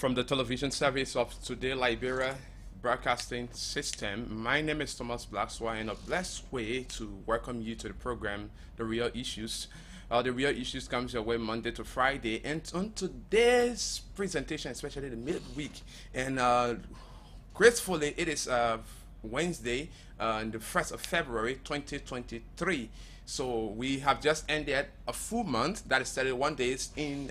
from the television service of Today Liberia Broadcasting System. My name is Thomas Blackswa, and a blessed way to welcome you to the program, The Real Issues. The Real Issues comes your way Monday to Friday, and on today's presentation, especially the midweek, and gracefully, it is Wednesday, the 1st of February 2023. So we have just ended a full month, that is 31 days in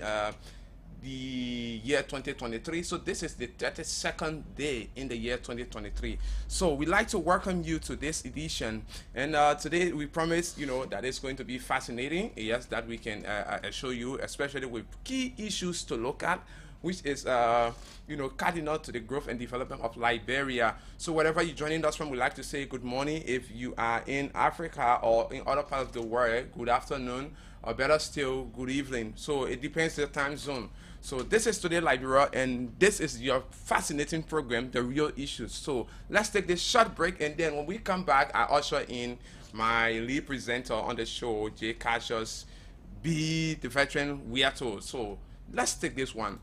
the year 2023. So this is the 32nd day in the year 2023. So we'd like to welcome you to this edition, and today we promise that it's going to be fascinating. Yes, that we can show you, especially with key issues to look at, which is cardinal to the growth and development of Liberia. So wherever you're joining us from, we'd like to say good morning. If you are in Africa or in other parts of the world, good afternoon, or better still, good evening. So it depends on the time zone. So this is Today Liberia, and this is your fascinating program, The Real Issues. So let's take this short break, and then when we come back, I usher in my lead presenter on the show, Jay Cassius, the veteran we are told. So let's take this one.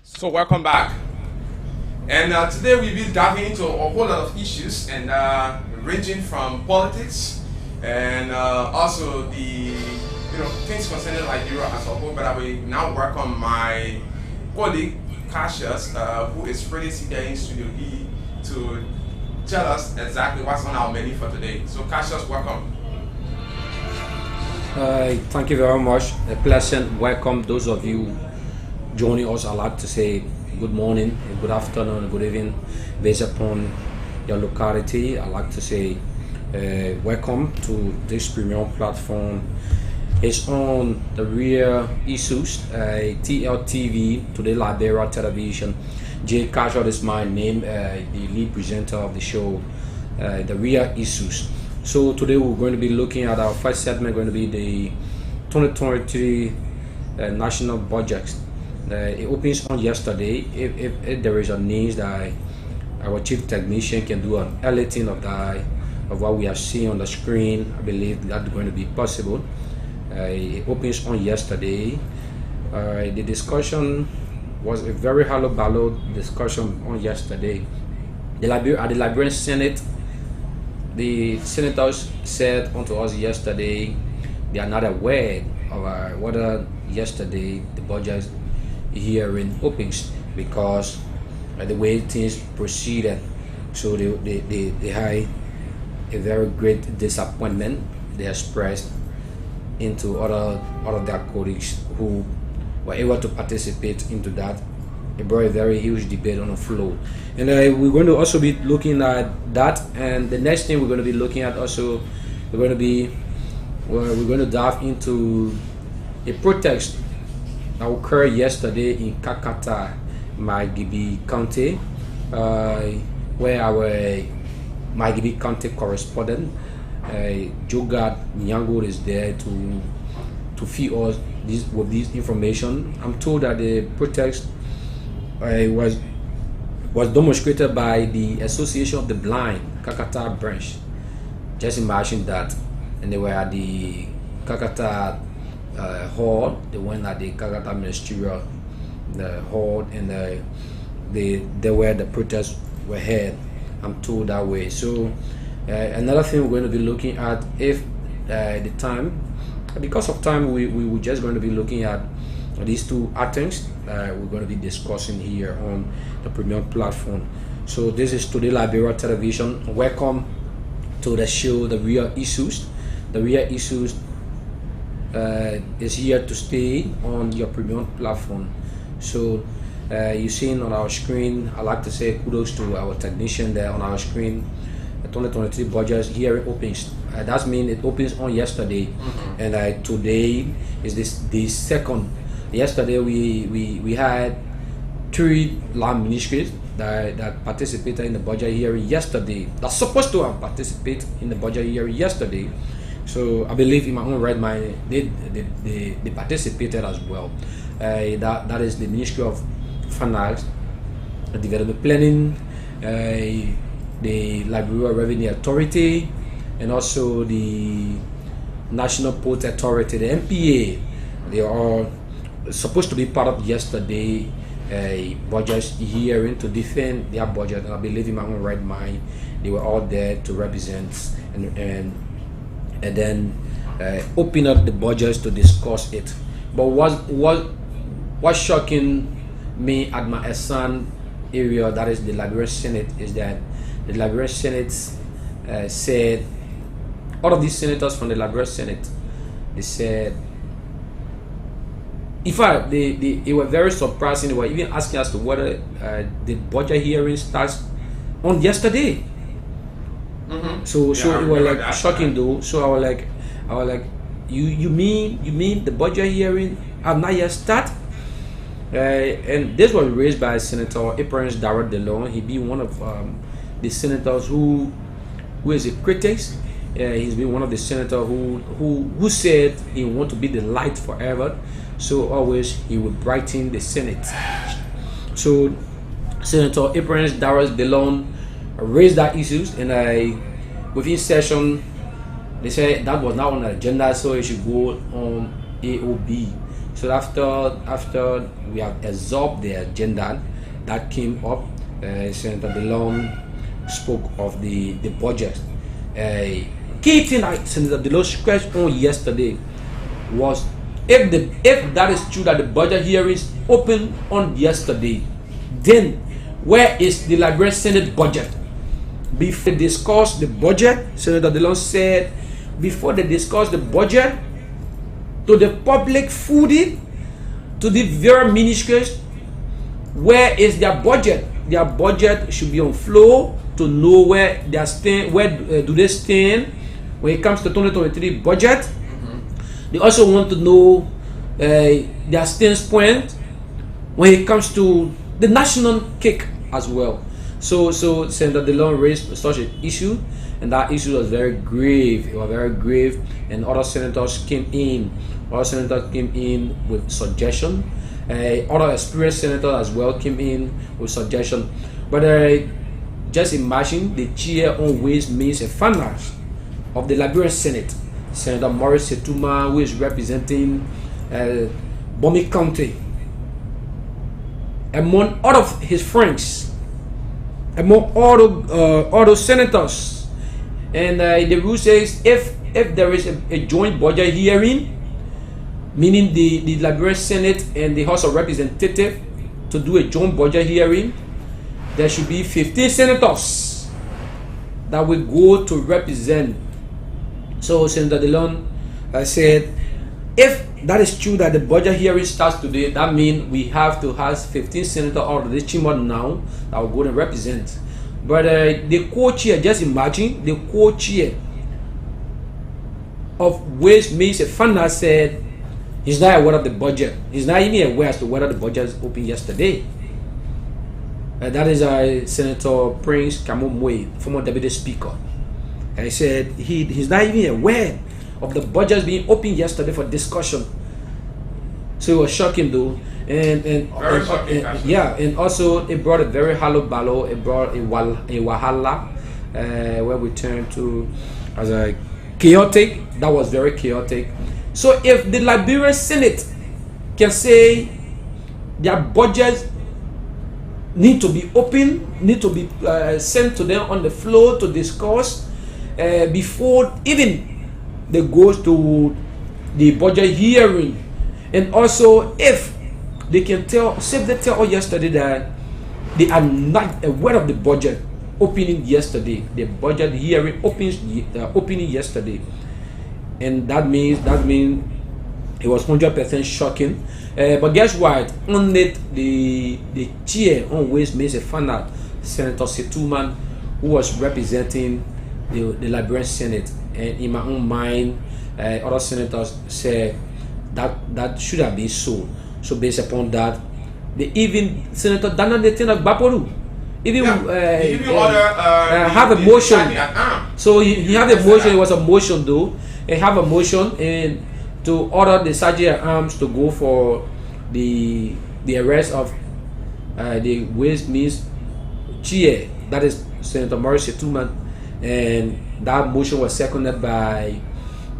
So welcome back, and today we'll be diving into a whole lot of issues, and ranging from politics and also the things concerning Liberia as a whole. But I will now welcome my colleague Cassius, who is pretty senior in Studio E, to tell us exactly what's on our menu for today. So Cassius, welcome. Thank you very much. A pleasant welcome those of you joining us. I'd like to say good morning, good afternoon, good evening based upon your locality. I'd like to say welcome to this premium platform. It's on The Real Issues, TLTV, Today Liberia Television. Jay Casual is my name, the lead presenter of the show, The Real Issues. So today we're going to be looking at our first segment, going to be the 2023 national budget. It opens on yesterday. If there is a need that our chief technician can do an editing of what we are seeing on the screen, I believe that's going to be possible. It opens on yesterday. The discussion was a very hollow discussion on yesterday. At the Liberian Senate, the senators said unto us yesterday they are not aware of whether yesterday the budget hearing opens because the way things proceeded. So they had a very great disappointment they expressed into other their colleagues who were able to participate into that. It brought a very huge debate on the floor, and we're going to also be looking at that. And the next thing we're going to be looking at also, we're going to dive into a protest that occurred yesterday in Kakata, Maigibi County, where our Maigibi County correspondent, Jogad Nyango, is there to feed us with this information. I'm told that the protest was demonstrated by the Association of the Blind, Kakata branch. Just imagine that. And they were at the Kakata hall, they went at the Kakata ministerial hall, and they where the protests were held. I'm told that way. So another thing we're going to be looking at, if the time, because of time, we're just going to be looking at these two items we're going to be discussing here on the premium platform. So this is Today Liberia Television. Welcome to the show, The Real Issues. The Real Issues is here to stay on your premium platform. So you've seen on our screen, I like to say kudos to our technician there on our screen. The 2023 budget hearing opens. That means it opens on yesterday, and today is the second. Yesterday we had 3 land ministries that participated in the budget hearing yesterday. That's supposed to have participated in the budget hearing yesterday. So I believe in my own right mind they participated as well. That is the Ministry of Finance, Development Planning, the Liberia Revenue Authority, and also the National Port Authority, the NPA. They are all supposed to be part of yesterday budget hearing to defend their budget. And I believe in my own right mind they were all there to represent and then open up the budgets to discuss it. But what's shocking me at my Esan area, that is the Liberian Senate, is that the Liberian Senate said, all of these senators from the Liberian Senate, they said, in fact, they were very surprising. They were even asking us to whether the budget hearing starts on yesterday. So it was like shocking though. So I was like, you mean the budget hearing have not yet started? And this was raised by Senator Prince Darrell DeLong. He be one of the senators who is a critic. He's been one of the senators who said he want to be the light forever. So always he would brighten the Senate. So Senator Prince Darrell DeLong raised that issues, and within session they said that was not on the agenda, so it should go on AOB. So after we have absorbed the agenda that came up, Senator DeLong spoke of the budget. Key thing that Senator DeLong scratched on yesterday was if that is true that the budget hearings opened on yesterday, then where is the Liberian Senate budget? Before they discuss the budget, Senator DeLong said, before they discuss the budget, to the public fooding, to the various ministries, where is their budget? Their budget should be on floor to know where they stand, where do they stand when it comes to 2023 budget. They also want to know their standpoint when it comes to the national cake as well. So Senator DeLong raised such an issue, and that issue was very grave. It was very grave, and other senators came in. Other senators came in with suggestion. Other experienced senators as well came in with suggestion. But just imagine the chair on Ways, Means and Finance of the Liberian Senate, Senator Maurice Setuma, who is representing Bomi County, among all of his friends, among all those senators. And the rule says if there is a joint budget hearing, meaning the Liberian Senate and the House of Representatives to do a joint budget hearing, there should be 15 senators that will go to represent. So Senator DeLong said, if that is true that the budget hearing starts today, that means we have to have 15 senators out of this chamber now that will go and represent. But the co-chair, just imagine, the co-chair of Ways, Means and Finance said he's not aware of the budget. He's not even aware as to whether the budget is open yesterday. That is Senator Prince Kamomwe, former Deputy Speaker. I said he's not even aware of the budget being open yesterday for discussion. So it was shocking though. And yeah, and also it brought a very hollow ballow. It brought a wahala where we turned to as a chaotic. That was very chaotic. So if the Liberian Senate can say their budgets need to be open, need to be sent to them on the floor to discuss before even they go to the budget hearing, And also, if they can tell, say they tell us yesterday that they are not aware of the budget opening yesterday, the budget hearing opening yesterday, and that means it was 100% shocking. But guess what? Only the chair on Ways Means and found out Senator Setouman, who was representing the Liberian Senate, and in my own mind, other senators said that should have been so. So based upon that, even Senator Dana Netina Baporu even have a motion. So he had a motion. It was a motion though. He have a motion and to order the Sergeant at Arms to go for the arrest of the Ways Means chair, that is Senator Maurice Setouman, and that motion was seconded by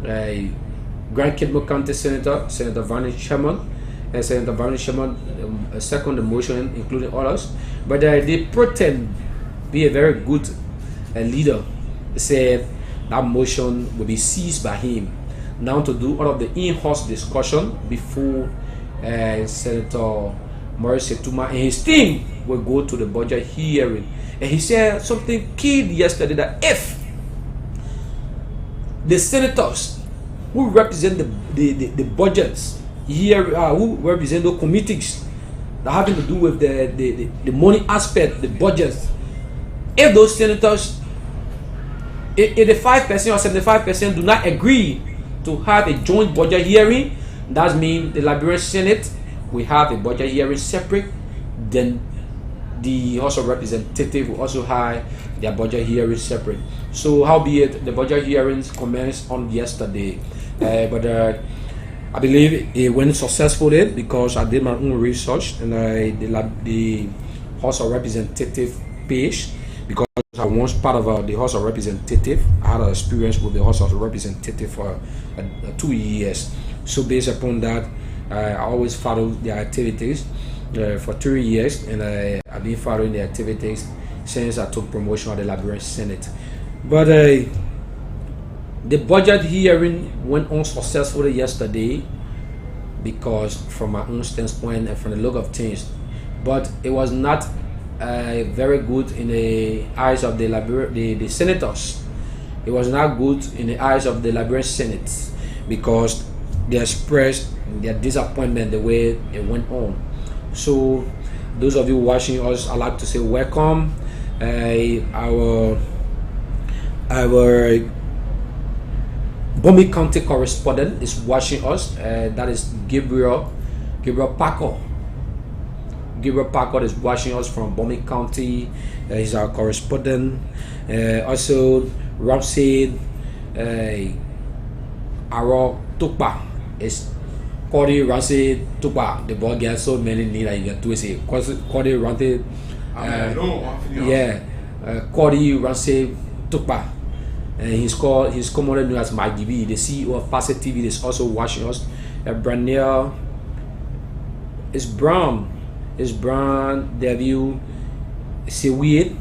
Grand Kidmo County Senator Varney Sherman, and Senator Varney Sherman seconded the motion, including others. But the pretend be a very good leader said that motion will be seized by him now to do all of the in-house discussion before Senator Maurice Setouman and his team will go to the budget hearing. And he said something key yesterday, that if the senators who represent the budgets here, who represent the committees that having to do with the money aspect, the budgets, if those senators, if the 5% or 75% do not agree to have a joint budget hearing, that means the Liberian Senate will have a budget hearing separate, then the House of Representatives will also have their budget hearing separate. So howbeit the budget hearings commenced on yesterday, but I believe it went successfully because I did my own research and the House of Representatives page, because I was part of the House of Representatives. I had an experience with the House of Representatives for 2 years. So based upon that, I always follow their activities for 3 years, and I've been following the activities since I took promotion at the Liberian Senate. But the budget hearing went on successfully yesterday because from my own standpoint and from the look of things, but it was not very good in the eyes of the senators. It was not good in the eyes of the Liberian Senate because they expressed their disappointment the way it went on. So those of you watching us, I'd like to say welcome. Our Bomi County correspondent is watching us. That is Gabriel Paco. Gabriel Paco is watching us from Bomi County. He's our correspondent. Also Ramsey Aro Tukpa is Cody Ramsey Tukpa. The boy gets so many names that you get to say. Cody Ramsey. Cody Ramsey Tukpa. He's commonly known as Maggie B, the CEO of Facet TV, is also watching us. Braniel is Brown Devil Seweed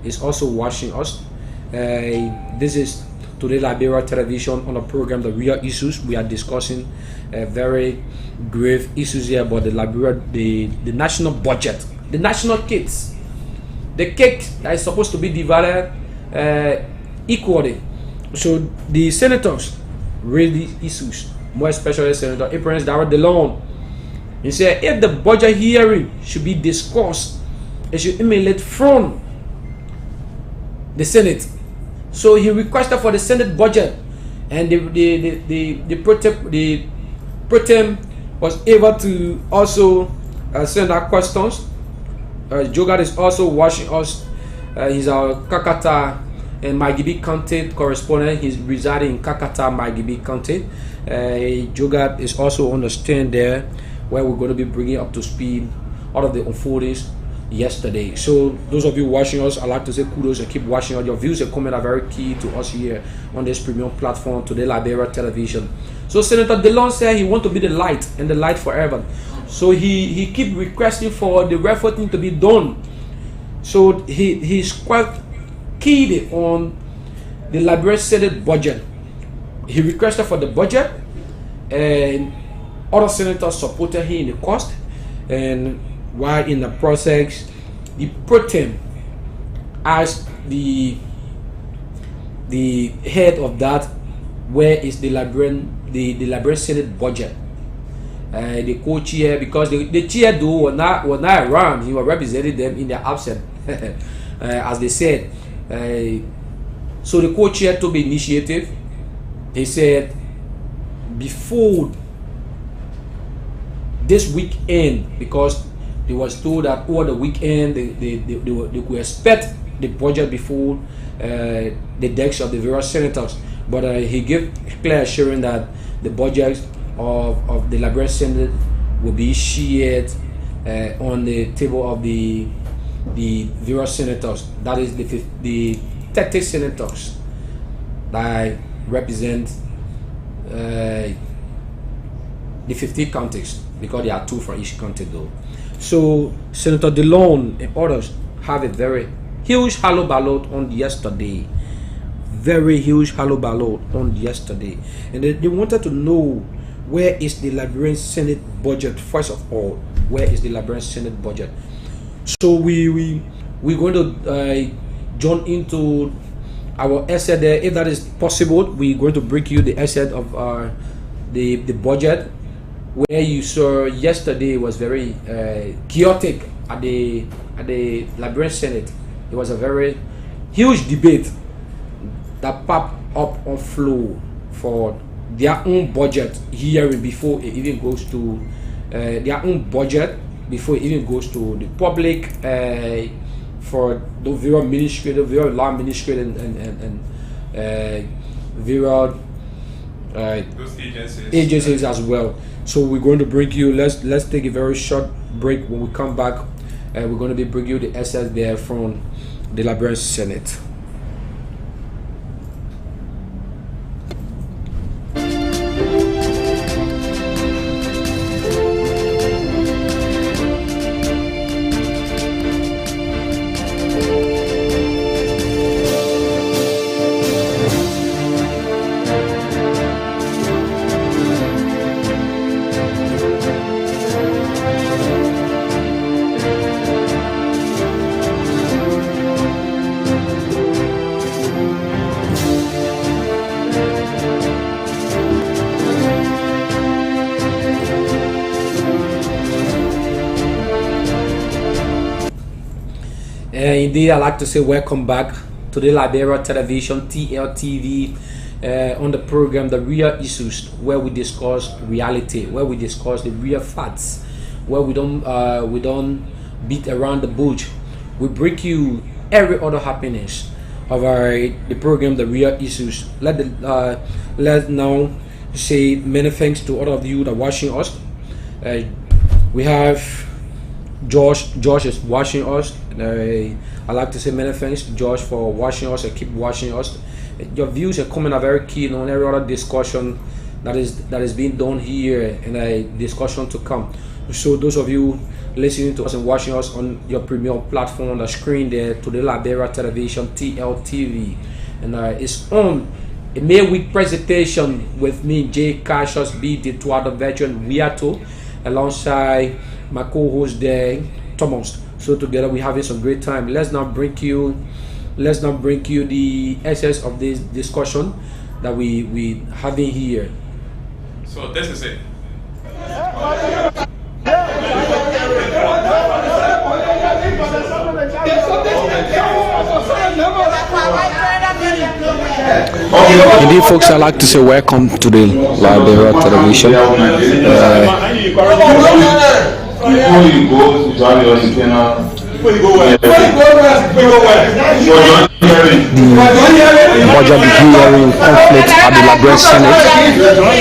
is also watching us. This is Today Liberia Television on the program The Real Issues. We are discussing very grave issues here about the Liberia, the national budget, the national cakes, the cake that is supposed to be divided equally. So the senators raise these issues, more especially Senator Prince Darrell DeLong. He said if the budget hearing should be discussed, it should emanate from the Senate. So he requested for the Senate budget, and the pro tem was able to also send out questions. Jogad is also watching us. He's our Kakata and Margibi County correspondent. He's residing in Kakata, Margibi County. Jogad is also on the stand there, where we're going to be bringing up to speed all of the unfoldings yesterday. So those of you watching us, I'd like to say kudos and keep watching us. Your views and comments are very key to us here on this premium platform, Today Liberia Television. So Senator DeLong said he wants to be the light and the light forever. So he keep requesting for the referendum to be done. So he's quite keyed on the Liberian Senate budget. He requested for the budget, and Other senators supported him in the cost, and while in the process, the pro tem asked the head of that, where is the Liberian Senate budget? The co-chair, because the chair though was not around, he was representing them in their absence, as they said. So the co-chair took the initiative. He said, before this weekend, because they was told that over the weekend they could expect the budget before the decks of the various senators, but he gave clear assurance that the budget of the Liberian Senate will be shared on the table of the various senators. That is the 30 senators that represent the 50 counties, because there are 2 for each county though. So Senator DeLone and others have a very huge hollow ballot on yesterday. Very huge hollow ballot on yesterday. And they wanted to know, where is the Liberian Senate budget? First of all, where is the Liberian Senate budget? So we're going to join into our essay there. If that is possible, we're going to bring you the essay of the budget, where you saw yesterday was very chaotic at the Liberian Senate. It was a very huge debate that popped up on floor for their own budget hearing before it even goes to their own budget, before it even goes to the public, for the various ministry, the various law ministry and various those agencies as well. So we're going to bring you, let's take a very short break. When we come back, we're going to be bringing you the essay there from the Liberian Senate. Indeed, I'd like to say welcome back to the Liberia Television, TLTV, on the program The Real Issues, where we discuss reality, where we discuss the real facts, where we don't beat around the bush. We bring you every other happiness of the program The Real Issues. Let's now say many thanks to all of you that are watching us. We have Josh is watching us. I'd like to say many thanks to Josh for watching us and keep watching us. Your views and comments are very keen on every other discussion that is being done here, and a discussion to come. So those of you listening to us and watching us on your premier platform on the screen there, to the Liberia Television, TLTV, and it's on a midweek presentation with me, Jay Cassius B, the Tuado veteran Wiato, alongside my co-host there, Thomas. So together we're having some great time. Let's now bring you the essence of this discussion that we having here. So this is it. Indeed, folks, I'd like to say welcome to the Liberia Television. Before you go to join your internal, before you go where? The budget hearing conflict at the Liberian Senate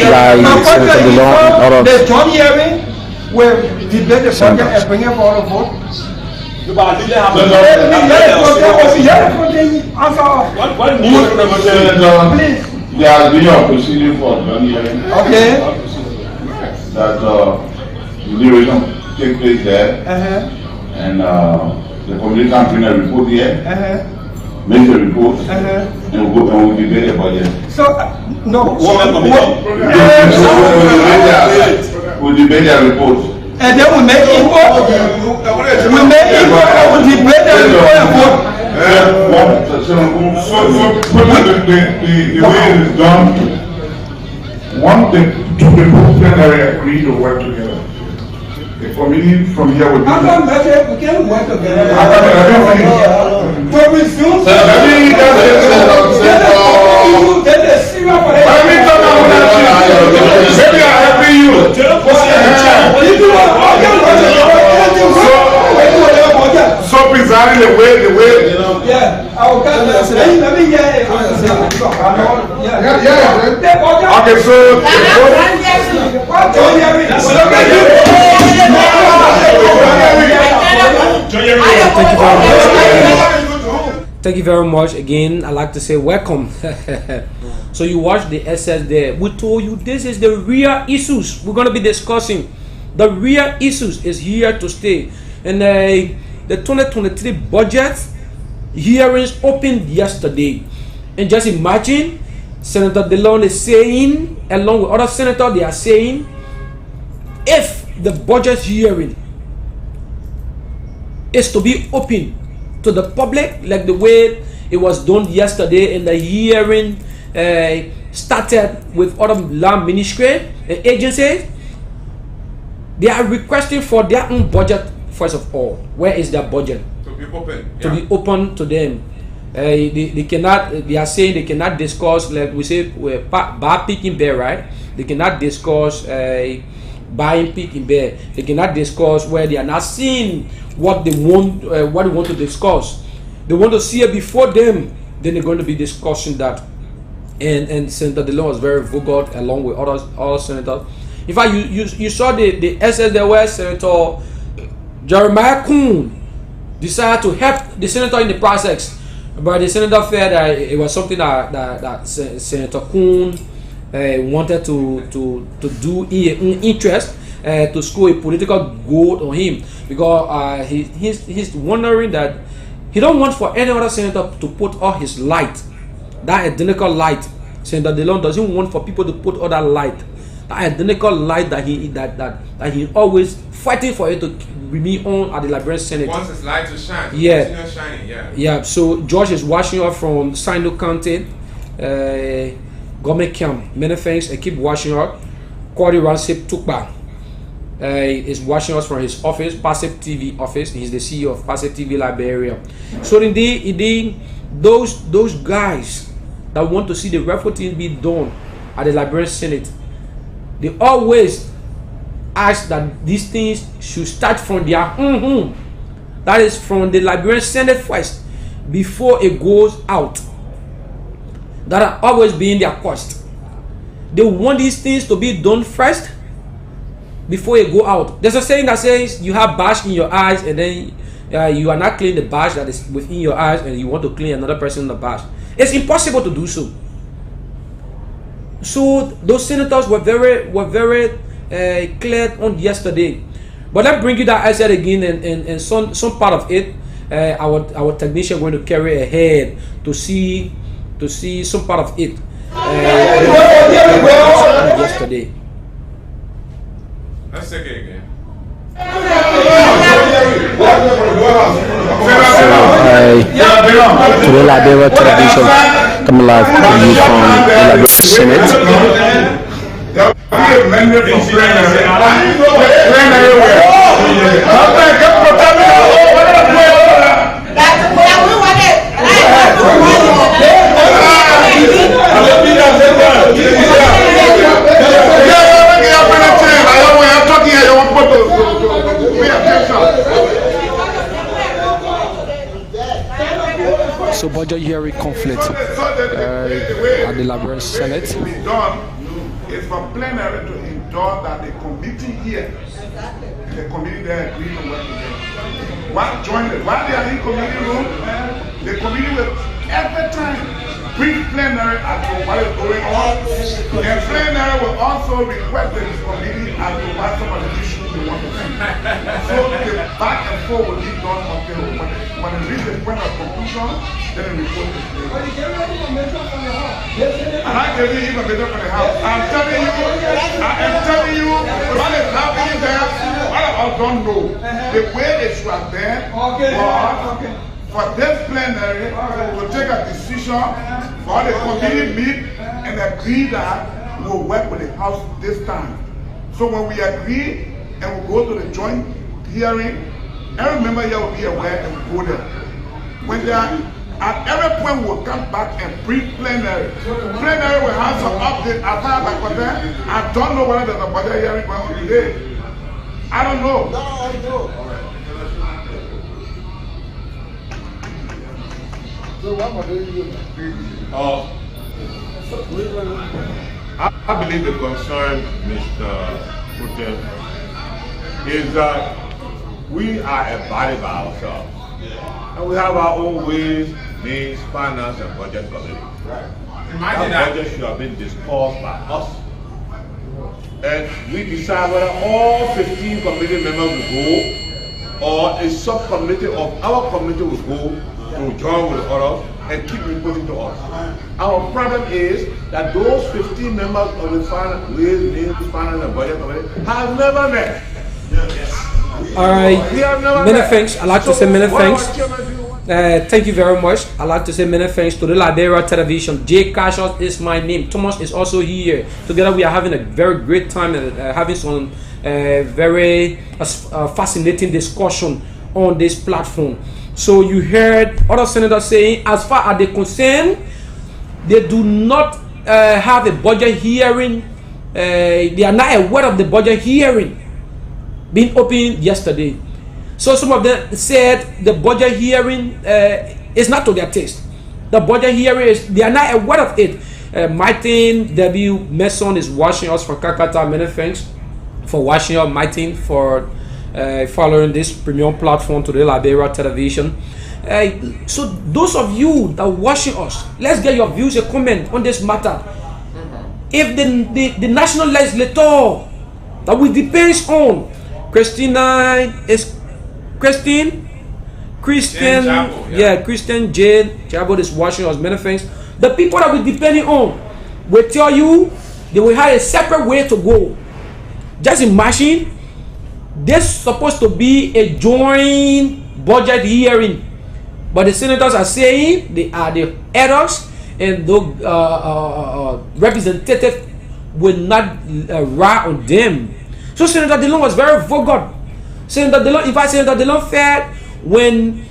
by Senator DeLone and the joint hearing where debate the budget and bring it for a vote. There has been a procedure for joint hearing. Okay. That deliberation take place there, and the committee can bring a report here, make a report, and we'll debate the budget. So, no. We'll debate their reports. And then we make input. We make input and we debate the report and vote. So the way it is done, two people plenary agree to work together. The committee from here will be. How come we can't work together? To resume. Maybe I'm helping you. So precisely the way. Yeah, I will cut that. Let me hear it. Okay, so. Thank you very much. Again, I'd like to say welcome. So you watched the SS there. We told you this is the real issues we're going to be discussing. The real issues is here to stay. And the 2023 budget hearings opened yesterday. And just imagine, Senator DeLon is saying, along with other senators, they are saying, if the budget hearing is to be open to the public, like the way it was done yesterday, and the hearing started with other land ministry and agencies, they are requesting for their own budget first of all. Where is their budget? To be open. To be open to them. They cannot. They are saying they cannot discuss, like we say, bar picking bear, right? They cannot discuss buying pig in bear. They cannot discuss where they are not seeing what they want. What they want to discuss. They want to see it before them. Then they're going to be discussing that. And Senator DeLon was very vocal along with other senators. In fact, you saw the SS there where Senator Jeremiah Kuhn decided to help the senator in the process. But the senator felt that it was something that Senator Kuhn wanted to do in his own interest, to score a political goal on him, because he's wondering that he don't want for any other senator to put all his light, that identical light. Senator DeLon doesn't want for people to put all that light, that identical light that he always fighting for it to remain on at the Liberian Senate. Once his light to shine, yeah, shining, yeah. So George is watching us from Sino County, government camp. Many thanks. I keep watching us. Corey Ransip Tukba is watching us from his office, Passive TV office. He's the CEO of Passive TV Liberia. So indeed, those guys that want to see the referendum be done at the Liberian Senate, they always ask that these things should start from their own home. That is from the Liberian Senate first, before it goes out. That are always being their cost. They want these things to be done first before it go out. There's a saying that says you have bash in your eyes, and then you are not cleaning the bash that is within your eyes, and you want to clean another person in the bash. It's impossible to do so. So those senators were very clear on yesterday. But let's bring you that I said again, and some part of it, our technician going to carry ahead to see some part of it yesterday. Let's take it again. Today Liberia Television coming live to you from the Liberia Senate. So budget hearing conflict at the Liberian Senate. It's for plenary to endorse that the committee here, the committee there agree to work together. While they are in committee room, the committee will every time bring plenary as to what is going on, and plenary will also request the committee as to what some of the issues to 1%. So the back and forth will be done until when it reaches the point of conclusion, then the report is made. And I gave you information from the house. I am telling you, what is happening there, what I don't know. The way it should have been was for this plenary to take a decision for the committee meet and agree that we will work with the house this time. So when we agree and we go to the joint hearing, every member here will be aware and we'll go there. When they are, at every point we'll come back and pre-plenary. Plenary will have some update as far as I'm concerned. I don't know whether there's a budget hearing going on today. I don't know. I believe the concern, Mr. Putin, is that we are a body by ourselves. And we have our own ways, means, finance, and budget committee. That budget should have been discussed by us. And we decide whether all 15 committee members will go, or a subcommittee of our committee will go to join with others and keep reporting to us. Our problem is that those 15 members of the Finance, Finance and Budget Committee have never met. All right, many thanks. I'd like to say many thanks. Thank you very much. I'd like to say many thanks to the Liberia Television. Jay Cassius is my name. Thomas is also here. Together we are having a very great time and having some very fascinating discussion on this platform. So you heard other senators saying, as far as they're concerned, they do not have a budget hearing. They are not aware of the budget hearing being opened yesterday. So some of them said the budget hearing is not to their taste. The budget hearing is, they are not aware of it. Martin W. Mason is watching us from Calcutta. Many thanks for watching us, Martin, for following this premium platform to the Liberia Television. So those of you that are watching us, let's get your views and comment on this matter. If the national legislator that we depends on, Christian Jane Jabo is watching us, many things. The people that we depending on will tell you they will have a separate way to go. Just imagine this is supposed to be a joint budget hearing, but the senators are saying they are the adults and the representative will not ride on them. So Senator Dillon was very vocal. Senator Dillon, in fact, Senator Dillon said when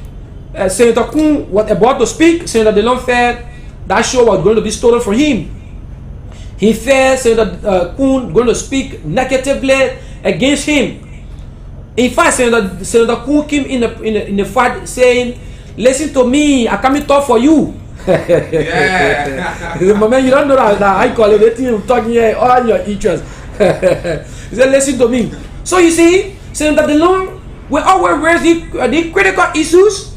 Senator Kuhn was about to speak, Senator Dillon said that show was going to be stolen from him. He said Senator Kuhn going to speak negatively against him. In fact, Senator Kuhn came in the fight saying, "Listen to me, I come to talk for you." Yeah. The moment you don't know that I call it, I'm talking here all your interests. He said, "Listen to me." So you see, Senator Dillon will always raise the critical issues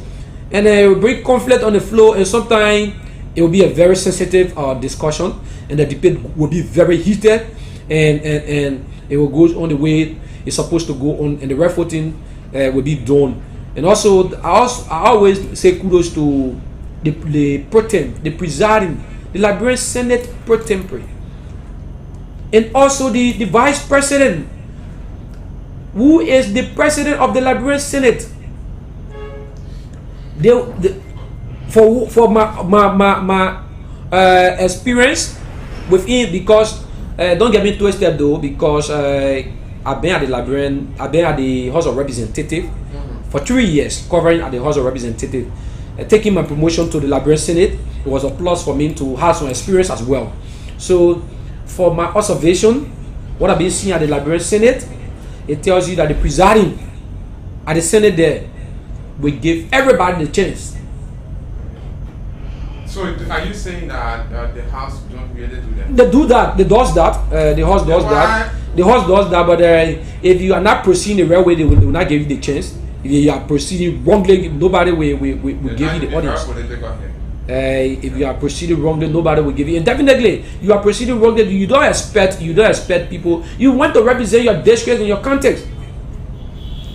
and bring conflict on the floor, and sometimes it will be a very sensitive discussion, and the debate will be very heated, and it will go on the way it's supposed to go on, and the reporting will be done. And also, I always say kudos to the presiding, the Liberian Senate pro tempore, and also the vice president, who is the president of the Liberian Senate. For my experience with him, because don't get me twisted though, because I've been at the House of Representatives for 3 years, covering at the House of Representatives. Taking my promotion to the Liberian Senate, it was a plus for me to have some experience as well. So, for my observation, what I've been seeing at the Liberian Senate, it tells you that the presiding at the Senate there will give everybody the chance. So are you saying that the House don't really do that? They do that. They does that. The House does that. The House does that. But if you are not proceeding the right way, they will not give you the chance. If you are proceeding wrongly, nobody will give you the audience. If you are proceeding wrongly, nobody will give you. And definitely, you are proceeding wrongly. You don't expect people. You want to represent your district in your context.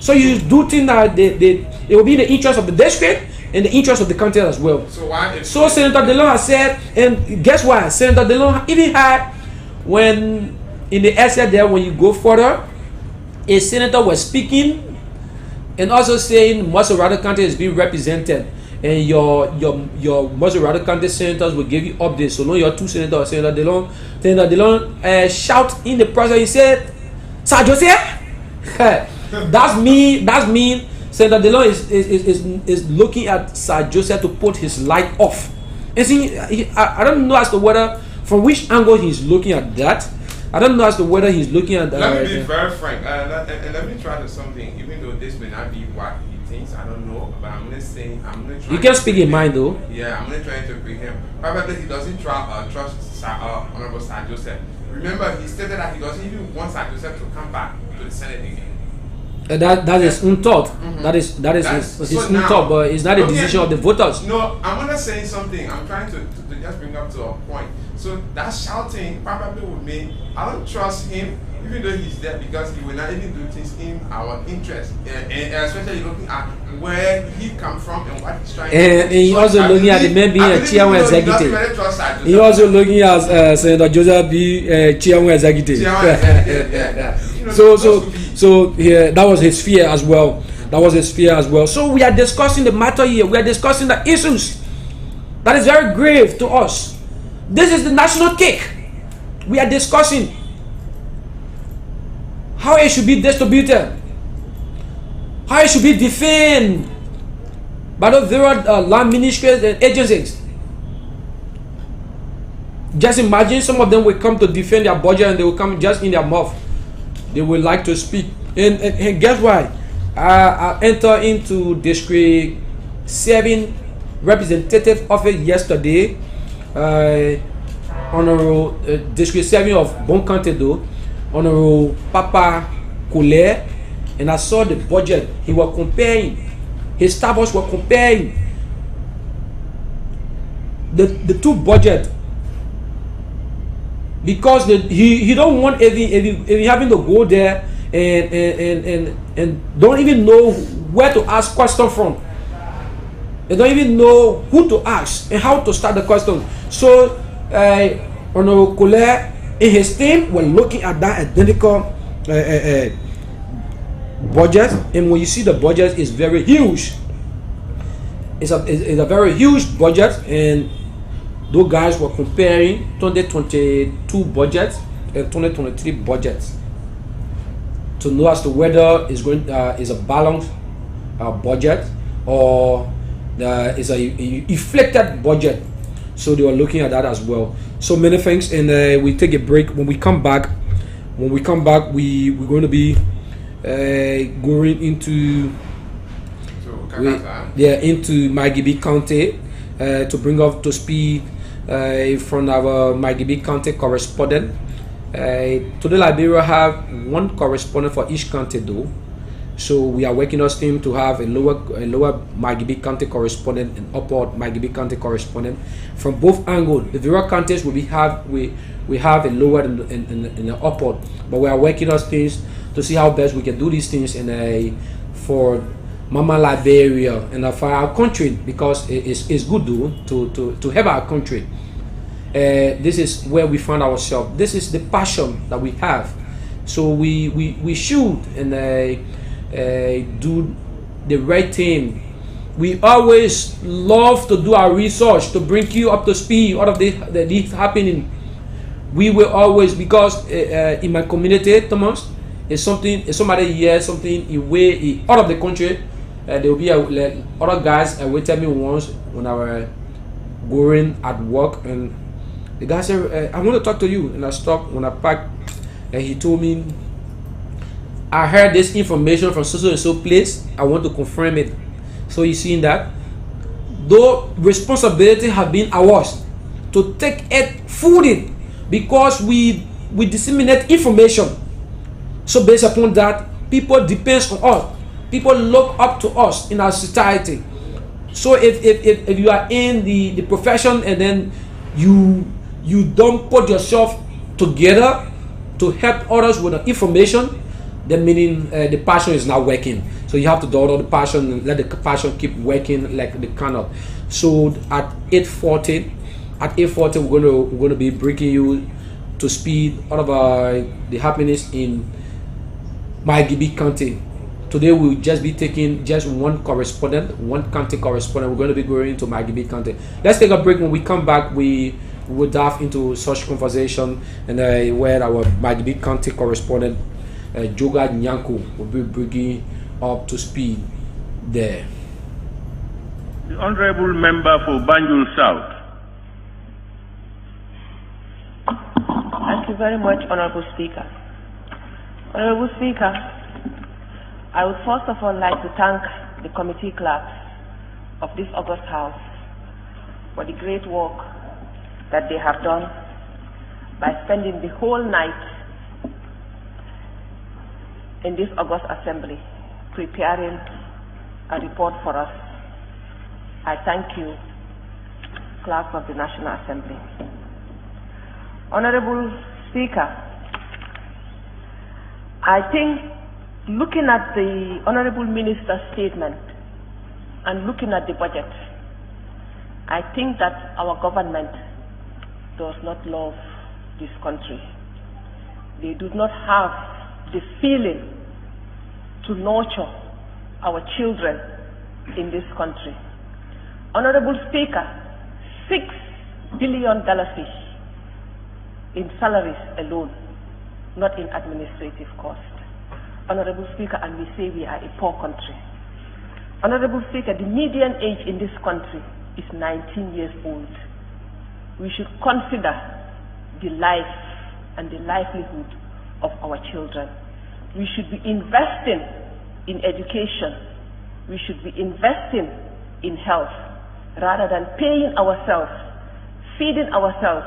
So you do think that it will be in the interest of the district and the interest of the country as well. So why? So Senator DeLong has said, and guess what? Senator DeLong even had, when in the essay there, when you go further, a senator was speaking and also saying Maserati County is being represented, and your Maserati County senators will give you updates. So no, your two senators, Senator DeLong shout in the process. He said, "Sir Joseph, that's me. Senator DeLong is looking at Sir Joseph to put his light off." And see, I don't know as to whether, from which angle he's looking at that. I don't know as to whether he's looking at. Let me be very frank, and let me try to something. Even though this may not be what he thinks, I don't know, but I'm gonna say You can speak in mind though. Yeah, I'm gonna try to bring him. Probably he doesn't trust Honorable Sir Joseph. Remember, he stated that he doesn't even want Sir Joseph to come back to the Senate again. That is unthought. That is his own thought, but it's not a decision of the voters. No, I'm not saying something. I'm trying to just bring up to a point. So that shouting probably would mean I don't trust him, even though he's there, because he will not even do things in our interest, and especially looking at where he come from and what he's trying to do. And he also looking at the man being a chairman executive. He also looking at Senator Joseph be chairman executive. So yeah, that was his fear as well. So we are discussing the matter here. We are discussing the issues that is very grave to us. This is the national cake. We are discussing how it should be distributed, how it should be defined by the various land ministries and agencies. Just imagine some of them will come to defend their budget and they will come just in their mouth. They will like to speak. And guess what? I entered into District 7 representative office yesterday. Honorable District 7 of Bon County, Honorable Papa Collet, and I saw the budget. He was comparing, his staff were comparing the two budgets, because he don't want every having to go there and don't even know where to ask questions from. They don't even know who to ask and how to start the question. So, Honorable Collet and his team were looking at that identical budget, and when you see the budget, it's very huge. It's a very huge budget, and those guys were comparing 2022 budgets and 2023 budgets to know as to whether it's going is a balanced budget or is a inflated budget. So they were looking at that as well. So many things, and we take a break. When we come back, we're going to be going into into Margibi County to bring up to speed from our Margibi County correspondent. Today Liberia have one correspondent for each county though. So we are working on team to have a lower Margibi County correspondent and upper Margibi County correspondent from both angles. The various counties we have a lower and an upper, but we are working on things to see how best we can do these things in for Mama Liberia and for our country, because it's good to have our country. This is where we find ourselves. This is the passion that we have. So we should do the right thing. We always love to do our research to bring you up to speed out of this happening. We will always, because in my community, Thomas, if somebody hears something away out of the country, there will be other guys will tell me once when I was going at work, and the guy said, I want to talk to you, and I stopped when I parked, and he told me, I heard this information from so and so place, I want to confirm it. So you see that, though responsibility have been ours to take it fully, because we disseminate information. So based upon that, people depend on us. People look up to us in our society. So if you are in the profession and then you don't put yourself together to help others with the information, then meaning the passion is not working. So you have to double the passion and let the passion keep working like the candle. So at 8:40, we're gonna be bringing you to speed all of the happenings in Margibi County. Today we'll just be taking just one county correspondent. We're going to be going into Margibi County. Let's take a break. When we come back, we will dive into such conversation, and where our Margibi County correspondent Joga Nyanko will be bringing up to speed there. The Honorable Member for Banjul South. Thank you very much, Honorable Speaker. Honorable Speaker, I would first of all like to thank the committee clerks of this August House for the great work that they have done by spending the whole night in this August Assembly preparing a report for us. I thank you, clerks of the National Assembly. Honorable Speaker, I think looking at the Honorable Minister's statement and looking at the budget, I think that our government does not love this country. They do not have the feeling to nurture our children in this country. Honorable Speaker, $6 billion in salaries alone, not in administrative cost. Honorable Speaker, and we say we are a poor country. Honorable Speaker, the median age in this country is 19 years old. We should consider the life and the livelihood of our children. We should be investing in education. We should be investing in health rather than paying ourselves, feeding ourselves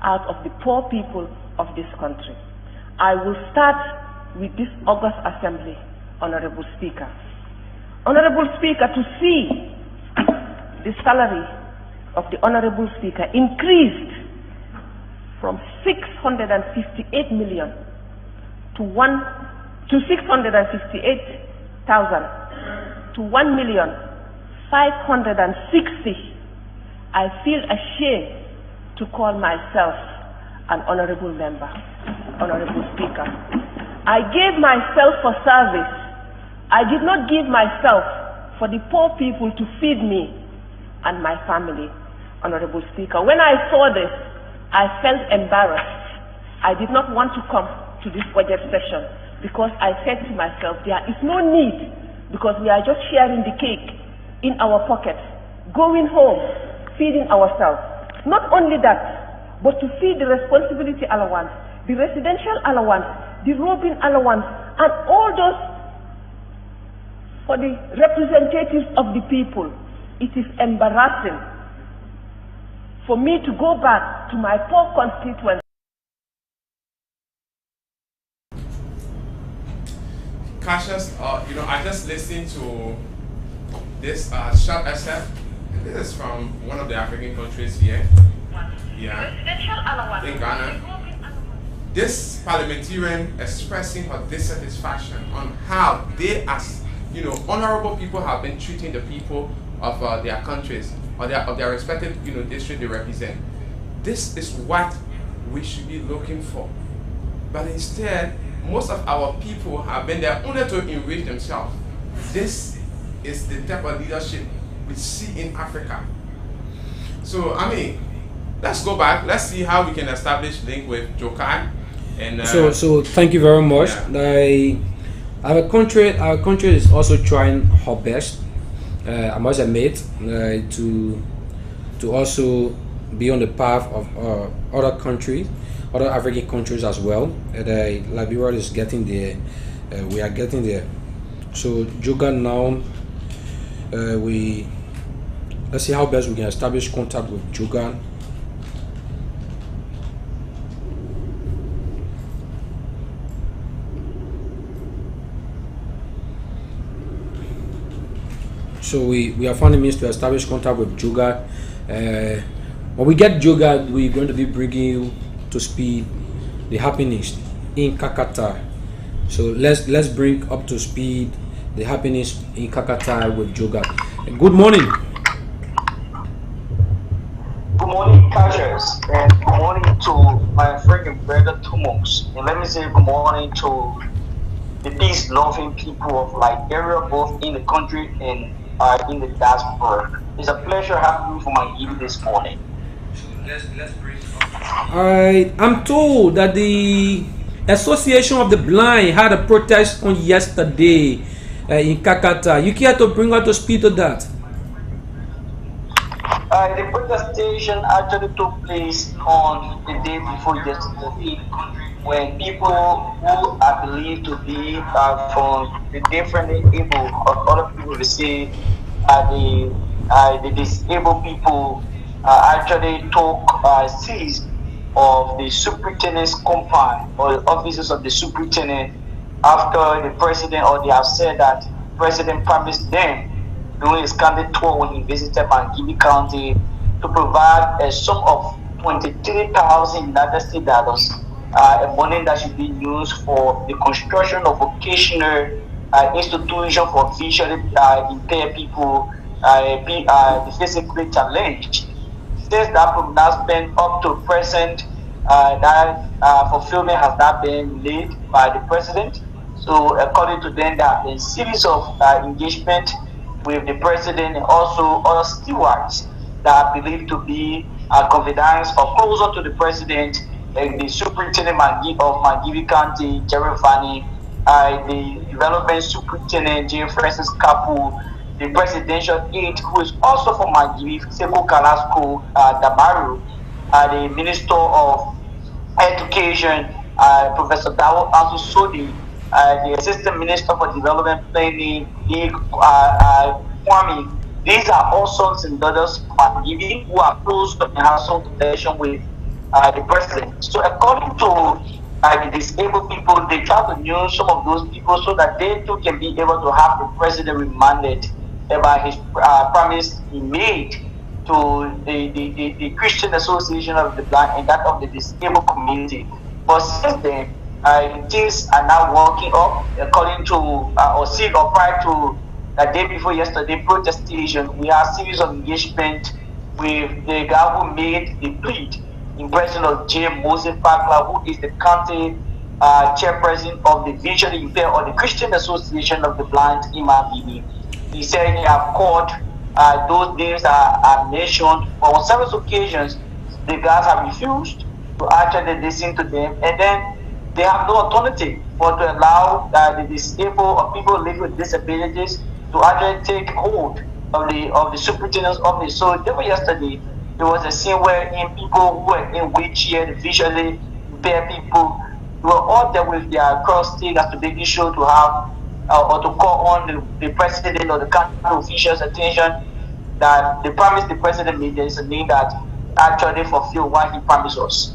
out of the poor people of this country. I will start with this August Assembly, Honorable Speaker. Honorable Speaker, to see the salary of the Honorable Speaker increased from 658 million to 658,000 to 1,560,000. I feel ashamed to call myself an honorable member, Honorable Speaker. I gave myself for service. I did not give myself for the poor people to feed me and my family, Honorable Speaker. When I saw this, I felt embarrassed. I did not want to come to this budget session because I said to myself, there is no need, because we are just sharing the cake in our pockets, going home, feeding ourselves. Not only that, but to feed the responsibility allowance, the residential allowance, the robin allowance, and all those for the representatives of the people. It is embarrassing for me to go back to my poor constituents. Cassius, I just listened to this short excerpt. This is from one of the African countries here. Yeah, in Ghana. This parliamentarian expressing her dissatisfaction on how they, as honorable people, have been treating the people of their countries or their respective district they represent. This is what we should be looking for. But instead, most of our people have been there only to enrich themselves. This is the type of leadership we see in Africa. So let's go back. Let's see how we can establish link with Jokai. And so thank you very much. Yeah. Our country is also trying her best. I must admit to also be on the path of other countries, other African countries as well. Liberia is getting there. We are getting there. So Joga now, let's see how best we can establish contact with Joga. So we are finding means to establish contact with Joga. When we get Joga, we're going to be bringing you to speed the happenings in Kakata. So let's bring up to speed the happenings in Kakata with Joga. Good morning. Good morning, Cassius, and good morning to my friend and brother Tumos. And let me say good morning to the peace-loving people of Liberia, both in the country and in the diaspora. It's a pleasure having you for my evening this morning. I'm told that the Association of the Blind had a protest on yesterday in Kakata. You care to bring out to speed to that? The protestation actually took place on the day before yesterday when people who are believed to be from the differently able, or other people will say the disabled people actually took seized of the superintendent's compound or the offices of the superintendent after the president, or they have said that the president promised them during his candidate tour when he visited Mangibi County to provide a sum of 23,000 United States dollars, a money that should be used for the construction of vocational institution for visually impaired people, the physically challenged. Since that pronouncement up to present, that fulfillment has not been made by the president. So according to them, there have been a series of engagement with the president and also other stewards that are believed to be confidants or closer to the president, like the superintendent of Mangibi County, Jerry Fani, the development superintendent, J. Francis Kapu, the presidential aide, who is also from Mangibi, Seko Kalasco Damaru, the minister of education, Professor Dawo Azu Sodi, the assistant minister for development planning, Kwame. These are all sons and daughters of Mangibi who are close and have some connection with the president. So according to the disabled people, they try to use some of those people so that they too can be able to have the president reminded about his promise he made to the Christian Association of the Blind and that of the disabled community. But since then, things are now working up according to or prior to the day before yesterday protestation. We have a series of engagement with the guy who made the plea in person of J. Moses Pakla, who is the county chairperson of the visually impaired or the Christian Association of the Blind in Mangibi. He said he have called those names are mentioned, but on several occasions the guys have refused to actually listen to them, and then they have no alternative but to allow the disabled or people living with disabilities to actually take hold of the superintendent's office. So yesterday there was a scene where people who were in wheelchair, the visually impaired people, were all there with their cross stick as to making sure to have or to call on the president or the county officials' attention that the promise the president made, there is a need that actually fulfill what he promised us.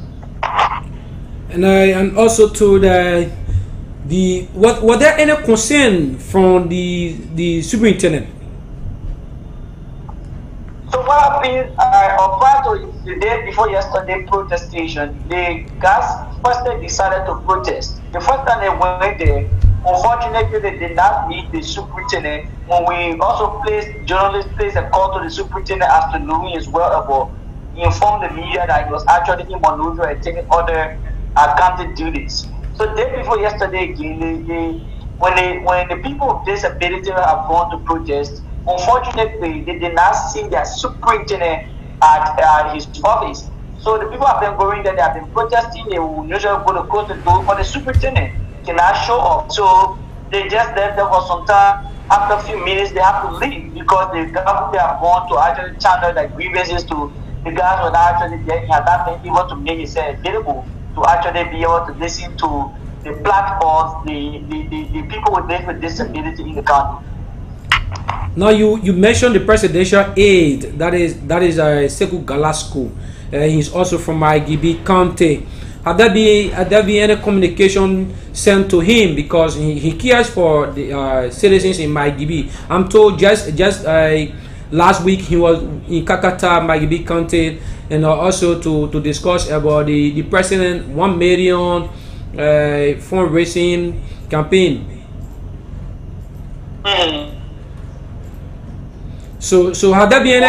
And also to were there any concern from the superintendent? So what happened prior to the day before yesterday protestation, the guys first decided to protest. The first time they went there, unfortunately they did not meet the superintendent. When we also journalists placed a call to the superintendent as to knowing his whereabouts, he informed the media that he was actually in Monrovia and taking other county duties. So the day before yesterday again, when the people with disability have gone to protest, unfortunately they did not see their superintendent at his office. So the people have been going there, they have been protesting, they will usually go to close the door, but the superintendent cannot show up. So they just left there for some time. After a few minutes, they have to leave because the government have gone to actually channel their grievances to the guys who are actually there. He has not been able to make himself available to actually be able to listen to the platforms, the people with disability in the country. Now you mentioned the presidential aide, that is Sekou Galasco. He's also from Mangibi County. Have there been any communication sent to him, because he cares for the citizens in Mangibi? I'm told just last week he was in Kakata, Mangibi County, and also to discuss about the president 1 million fundraising campaign. Mm. So had there been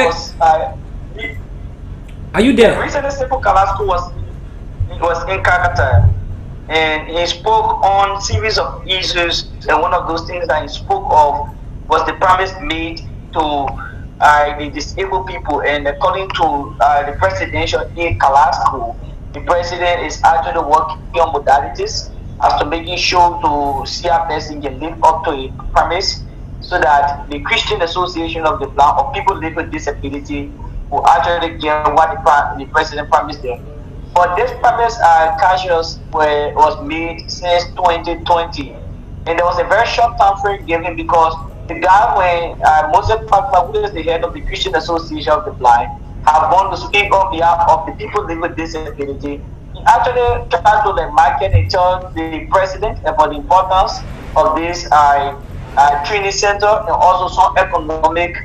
are you there? Recently, Sekou Carrasco was in Calcutta, and he spoke on series of issues. And one of those things that he spoke of was the promise made to the disabled people. And according to the presidential aide Carrasco, the president is actually working on modalities as to making sure to see how person can live up to a promise, so that the Christian Association of the Blind or people living with disability will actually get what the president promised them. But this promise, Cassius, was made since 2020, and there was a very short time frame given because the guy, when Moses Papa, who is the head of the Christian Association of the Blind, have gone to speak on behalf of the people living with disability, he actually tried to market and tell the president about the importance of this training center and also some economic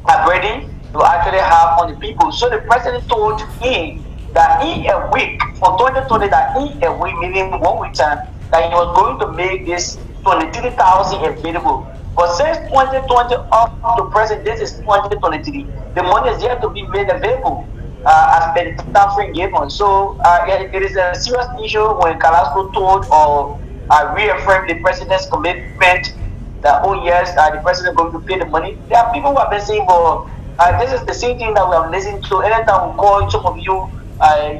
upgrading to actually have on the people. So the president told him that in a week, from 2020, that in a week, meaning 1 week time, that he was going to make this 23,000 available. But since 2020 up to present, this is 2023, the money is yet to be made available as per the time frame given. So it is a serious issue when Carrasco told or reaffirmed the president's commitment that, oh yes, the president is going to pay the money. There are people who have been saying, well, this is the same thing that we have listened to. Anytime we call some of you,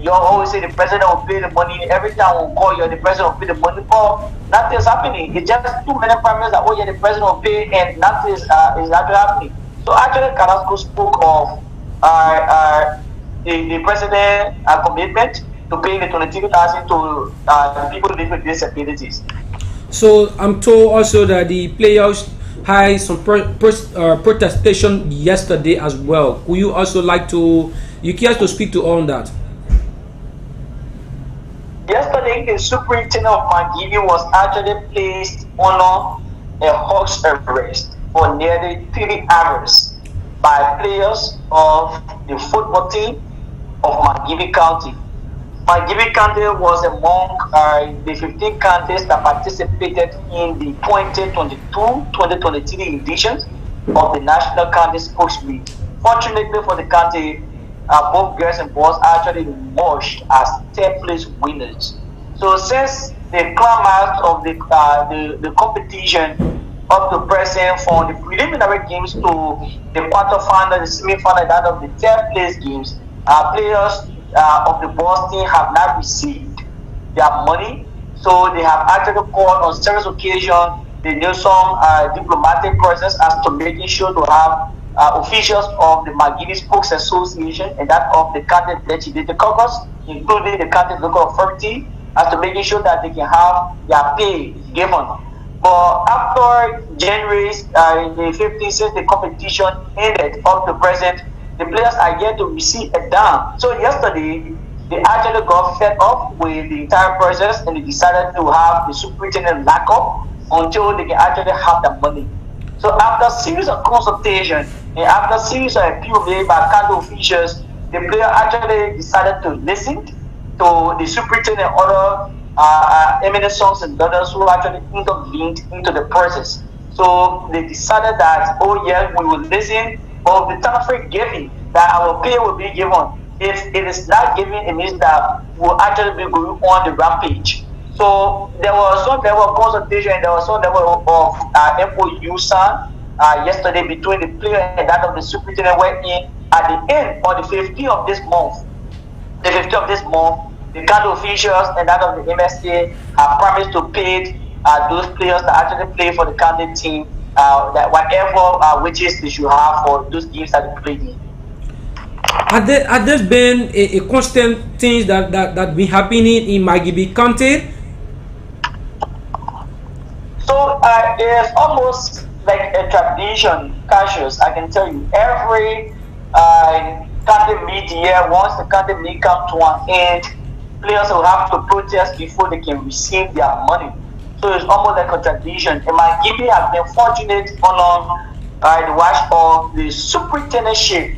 you always say the president will pay the money. Every time we call you, the president will pay the money. But nothing is happening. It's just too many promises that, oh yeah, the president will pay, and nothing is actually happening. So actually, Carrasco spoke of the president's commitment to pay the 22,000 to people living with disabilities. So I'm told also that the players had some protestation yesterday as well. Would you also like to, you care to speak to on that? Yesterday, the superintendent of Mangibi was actually placed on a house arrest for nearly 3 hours by players of the football team of Mangibi County. Mangibi County was among the 15 counties that participated in the 2022-2023 editions of the National County Sports League. Fortunately for the county, both girls and boys actually emerged as 10th place winners. So since the climax of the competition up to present, from the preliminary games to the quarterfinal, the semi-final, and that of the 10th place games, players of the boys team have not received their money. So they have actually called on several occasions. They need some diplomatic process as to making sure to have officials of the Mangibi Sports Association and that of the county legislative caucus, including the county local authority, as to making sure that they can have their pay given. But after January the 15th, since the competition ended up to present, the players are yet to receive a dime. So yesterday, they actually got fed up with the entire process and they decided to have the superintendent lock up until they can actually have the money. So after a series of consultation and after a series of appeal made by county officials, the player actually decided to listen to the superintendent and other eminent sons and daughters who actually intervened into the process. So they decided that, oh yeah, we will listen, but the time frame given that our pay will be given. If it is not given, it means that we'll actually be going on the rampage. So there was some level of consultation and there was some level of MOU signed yesterday between the player and that of the superintendent, wherein at the end of the 15th of this month, the county officials and that of the MSA have promised to pay those players that actually play for the county team that whatever wages they should have for those games that they played in. Had there been a constant things that been happening in Mangibi County? So it's almost like a tradition, Cassius. I can tell you, every county media, once the county meet come to an end, players will have to protest before they can receive their money. So it's almost like a tradition. And Mangibi has been fortunate on the watch of the superintendentship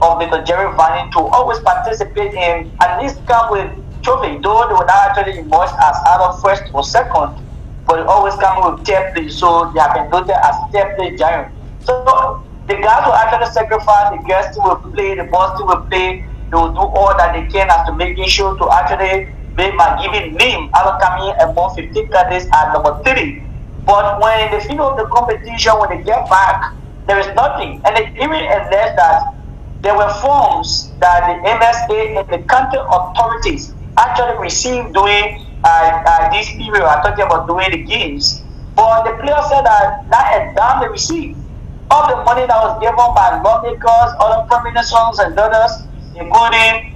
of Mr. Jerry Vanning to always participate in at least come with trophy, though they would not actually emerge as either first or second. but they always come with tear play, so they have been noted as tear play giant. So the guys will actually sacrifice, the guests will play, the boss will play, they will do all that they can as to making sure to actually make my giving name out of coming among 15 candidates at number 3. But when they finish the competition, when they get back, there is nothing. And they even alleged that there were forms that the MSA and the country authorities actually received during this period. I'm talking about during the games. But the player said that had done the receipt. All the money that was given by lawmakers, other prominent sons and others, including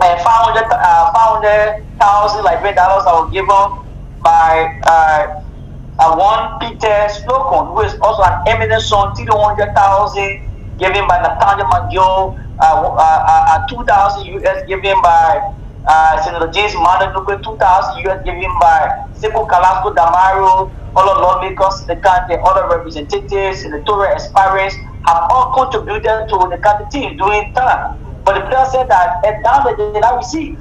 $500,000 Liberian dollars that was given by one Peter Slocum, who is also an eminent son, $200,000 given by Nathaniel McGill, 2,000 US given by Senator James Mananuke, 2,000 US given by Sekou Kalasco Damaro, other lawmakers in the country, other representatives, electoral aspirants have all contributed to the country team during time. But the player said that at now they did not receive.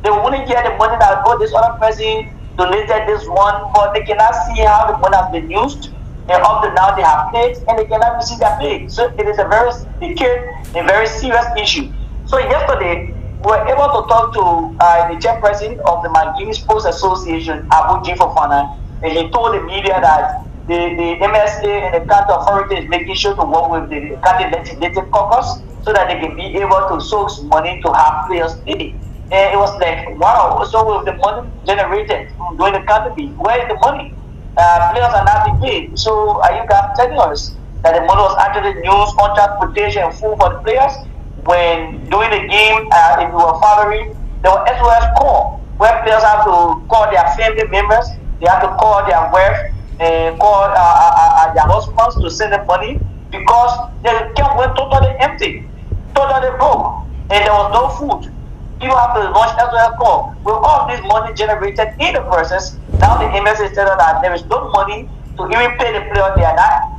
They will only get the money that this other person donated this one, but they cannot see how the money has been used. And up to now they have paid and they cannot receive their pay. So it is a very delicate and very serious issue. So yesterday we were able to talk to the chairperson of the Magini Sports Association, Abu G. Fofana, and he told the media that the MSA and the county authority is making sure to work with the county legislative caucus so that they can be able to source money to have players pay. And it was like, wow, so with the money generated during the county, where is the money? Players are not being paid. So are you guys telling us that the money was actually used on transportation and food for the players? When during the game, if you were following, there was SOS call where players have to call their family members, they have to call their wife and call their husbands to send them money because the camp went totally empty, totally broke, and there was no food. You have to launch SOS call. With all this money generated in the process, now the MSA said that there is no money to even pay the player.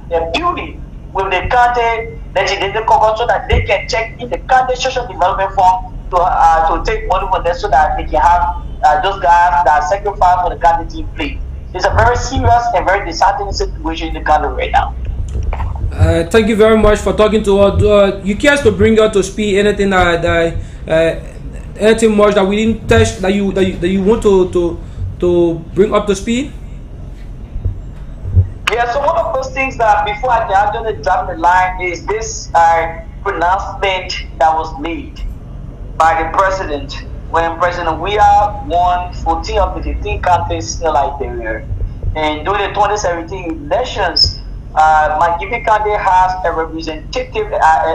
They're building with the county legislative caucus so that they can check in the county social development fund to take money from them so that they can have those guys that sacrifice for the county team play. It's a very serious and very disheartening situation in the country right now. Thank you very much for talking to us. You care to bring out to speed anything anything much that we didn't touch that you want to bring up to speed? Yeah, so one of those things that before I can actually drop the line is this pronouncement that was made by the president when President Weah won 14 of the 15 counties in Liberia. And during the 2017 elections, Magibi County has a representative,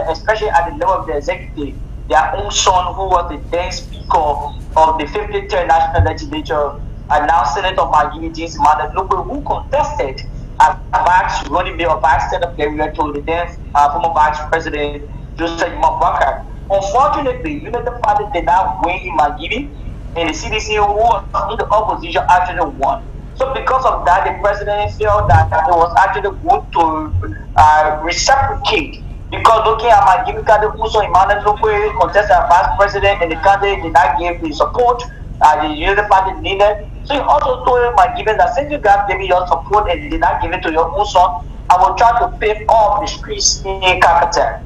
especially at the level of the executive, their own son, who was the then speaker of the 53rd National Legislature, and now Senator Magibi James Mananuke, who contested as Vice running mate of Vice Senator to the then former Vice President Joseph Mabaka. Unfortunately, United Party did not win in Magibi, and the CDC, who was in the opposition, actually won. So because of that, the president felt that it was actually good to reciprocate. Because looking at Magibi County, also Emmanuel Lukwe contested as vice president, and the country did not give the support the United Party needed. So he also told Magibi that since you guys gave me your support and did not give it to your own son, I will try to pave all the streets in Kakata.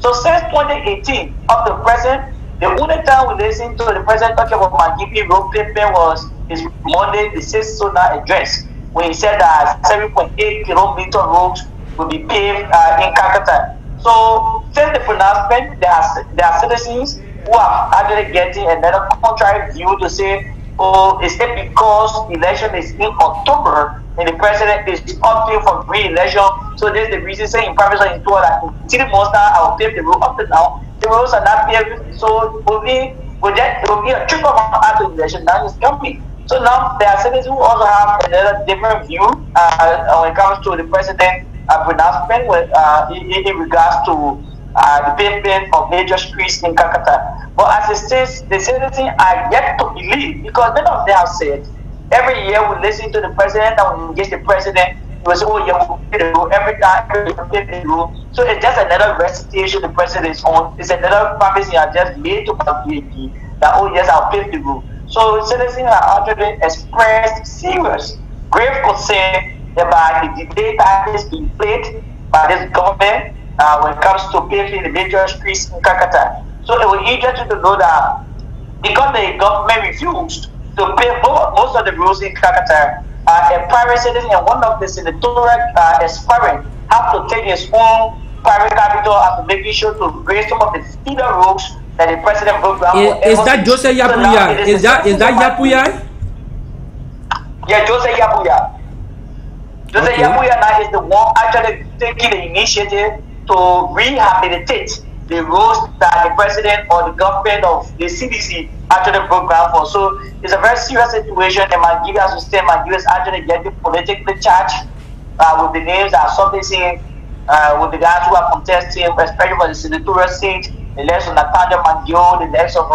So since 2018 up to present, the only time we listened to the president talking about Magibi road pavement was his Monday the 6th solar address, when he said that 7.8 kilometer roads will be paved in Kakata. So since the pronouncement, there are citizens who are actually getting another contrary view to say, oh, is it because election is in October and the president is opting for re-election? So this is the reason saying in private in Twitter that in 3 months now I will pave the road. Up to now, the roads are not paved, so it will be a trickle after the election. Now it's coming. So now there are citizens who also have another different view when it comes to the president pronouncement in regards to the pavement of major streets in Kakata. But as it says, the citizens are yet to believe, because many of them have said, every year we listen to the president and we engage the president, we say, oh yeah, we'll pay the road every time, we'll pay the road. So it's just another recitation the president is on. It's another promise he has just made to PAP that, oh yes, I'll pay the road. So citizens are actually expressed serious grave concern about the delay that is being played by this government when it comes to paving the major streets in Kakata. So it was interesting to know that because the government refused to pay most of the roads in Kakata, a private citizen and one of the senatorial aspirant have to take his own private capital after making sure to raise some of the feeder roads that the president broke down. Is that Joseph Yapuya? Is that Yapuya? Yeah, Joseph Yapuya. Joseph Yapuya now is the one actually taking the initiative to rehabilitate the roads that the president or the government of the CDC actually broke ground for. So it's a very serious situation, and Nigeria system, Nigeria is actually getting politically charged with the names that are surfacing with the guys who are contesting, especially for the senatorial seat, the likes of Nathaniel Mangio, the likes of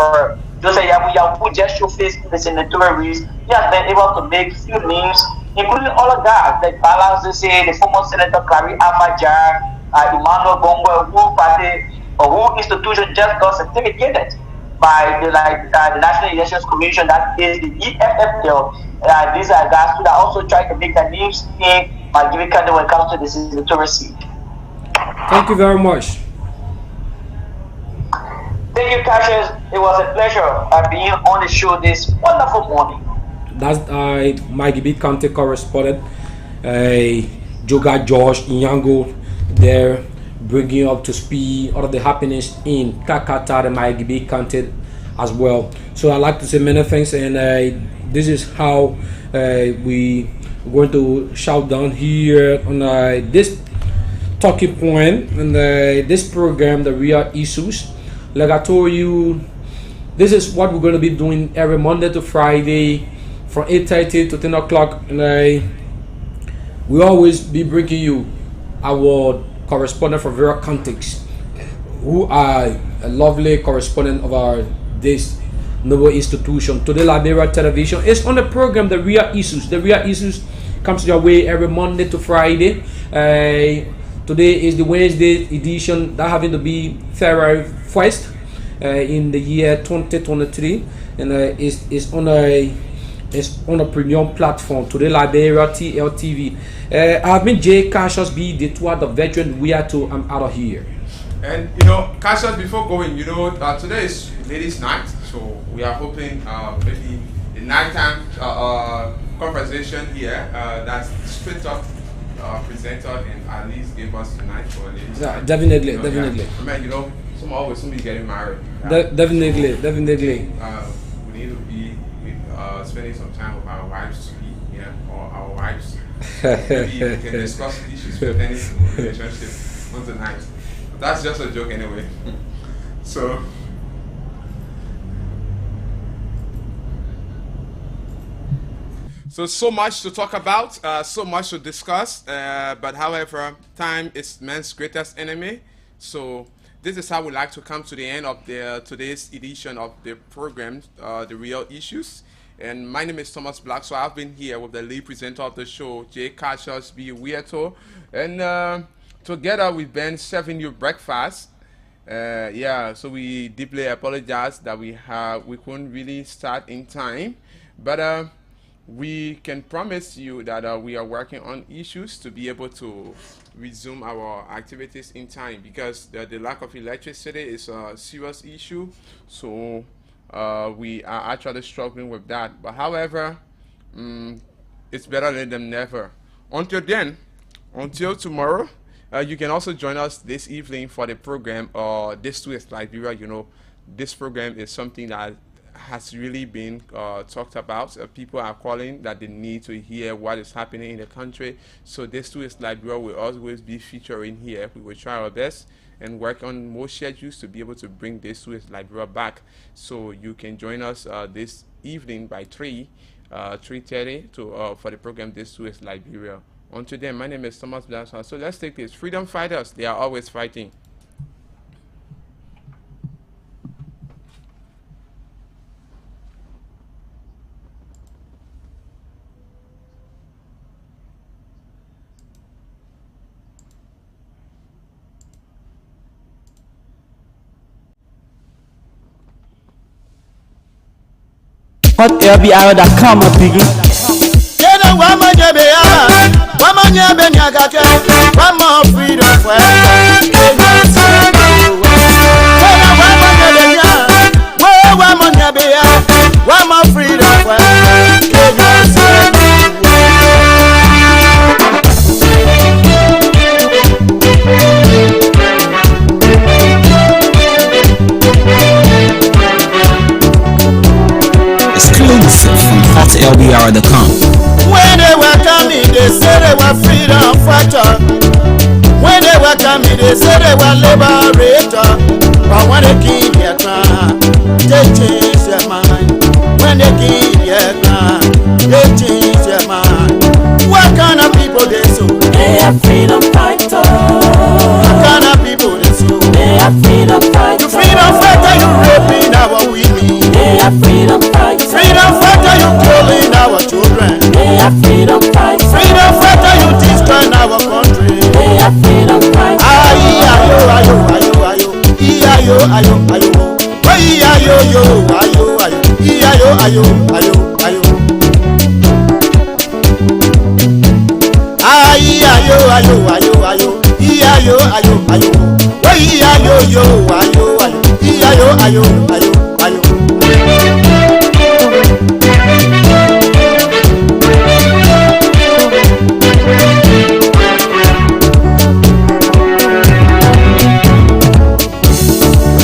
Joseph Yabuya, who just show face in the senatorial race. He has been able to make few names, including all of that, like Balance, the former Senator Clary Amajar, Emmanuel Bongo, who party or who institution just got certificated by the National Elections Commission, that is the EFFL. These are guys who are also trying to make their names in Nigeria when it comes to the senatorial seat. Thank you very much. Thank you, Cassius. It was a pleasure being on the show this wonderful morning. That's Maghibit County correspondent, Joga George Inyango, there bringing you up to speed all of the happenings in Kakata and Maghibit County as well. So I'd like to say many thanks, and this is how we going to shout down here on this talking point and this program, the Real Issues. Like I told you, this is what we're going to be doing every Monday to Friday from 8:30 to 10 o'clock, and we always be bringing you our correspondent from various contexts who are a lovely correspondent of our this noble institution. Today Liberia Television is on the program The Real Issues. The Real Issues comes your way every Monday to Friday. Today is the Wednesday edition, that having to be February 1st in the year 2023, and it's on a premium platform. Today Liberia TLTV. I've been Jay Cassius B, the tour the veteran. We are to I'm out of here. And you know, Cassius, before going, you know, today is ladies' night, so we are hoping maybe the nighttime conversation here that's straight up presented and at least give us tonight for ladies. Yeah, definitely. I mean, you know, somebody getting married. Definitely. We need to be spending some time with our wives to be here, or our wives. Maybe we can discuss issues pertaining to relationship on tonight. That's just a joke anyway. So much to talk about, so much to discuss, but however, time is man's greatest enemy. So this is how we like to come to the end of today's edition of the program, The Real Issues. And my name is Thomas Black, so I've been here with the lead presenter of the show, Jay Cassius B. Weirto. And together we've been serving you breakfast. So we deeply apologize that we couldn't really start in time. But we can promise you that we are working on issues to be able to resume our activities in time, because the lack of electricity is a serious issue. So we are actually struggling with that. But however, it's better late than never. Until tomorrow, you can also join us this evening for the program, This Too Is Liberia. You know, this program is something that has really been talked about. People are calling that they need to hear what is happening in the country. So This Too Is Liberia will always be featuring here. We will try our best and work on more schedules to be able to bring This Too Is Liberia back. So you can join us this evening by 3:30 for the program This Too Is Liberia. Until then, my name is Thomas Blackson. So let's take this. Freedom fighters, they are always fighting. HotLBR.com, my piggy. Benya Benyagake, one more freedom for one more freedom for exclusive from hotlbr.com. When they welcome me, they say they were freedom fighter. When they welcome me, they say they were liberator. But when they keep their crown, they change their mind. When they keep their crown, they change their mind. What kind of people they so? They are freedom fighters. What kind of people they so? They are freedom fighters. You freedom fighter, you raping our women. They are freedom fighters. Freedom fighter, you killing our children. They are freedom fighters. Freedom fighter, you destroying our country. They are freedom fighters. Ayo, ayo, ayo, ayo, ayo, ayo, ayo, ayo, ayo, ayo, ayo, ayo, ayo, ayo, ayo. Ayo, ayo, ayo, ayo, ayo, ayo, ayo, ayo. Ayo, yo, ayo, ayo, ayo, ayo, ayo.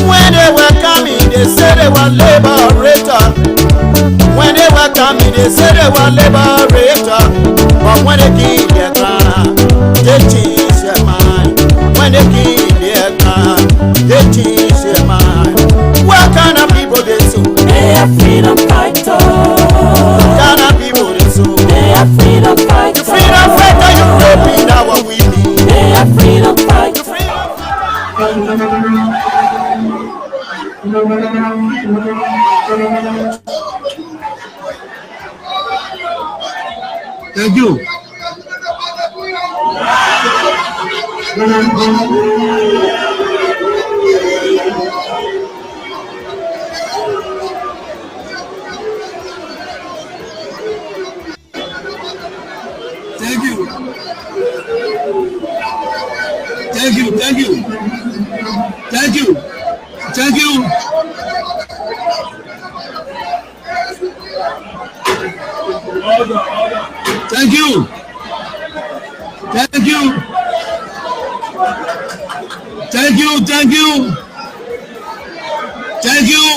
When they welcome me, they say they were liberator. When they welcome me, they say they were liberator. But when they keep their crown, they change their mind. When they keep their crown, they change their mind. What kind of people they so? They are freedom fighters. What kind of people they so? They are freedom fighters. You freedom fighter, you raping our women. They are freedom fighters. Thank you. Thank you. Thank you. Thank you. Thank you. Thank you. Thank you. Thank you. Thank you. Thank you. Thank you.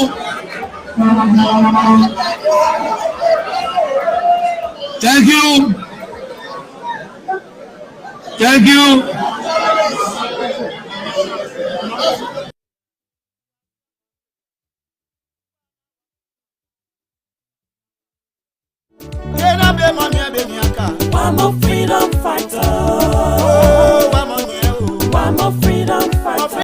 Thank you. Thank you. One more freedom fighter.